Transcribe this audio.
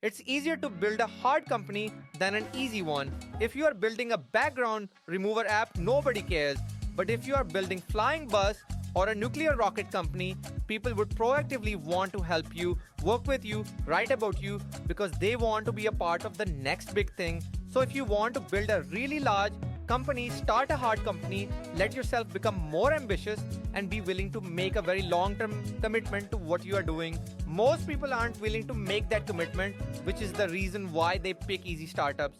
It's easier to build a hard company than an easy one. If you are building a background remover app, nobody cares. But if you are building flying bus or a nuclear rocket company, people would proactively want to help you, work with you, write about you because they want to be a part of the next big thing. So if you want to build a really large company, start a hard company, let yourself become more ambitious and be willing to make a very long-term commitment to what you are doing. Most people aren't willing to make that commitment, which is the reason why they pick easy startups.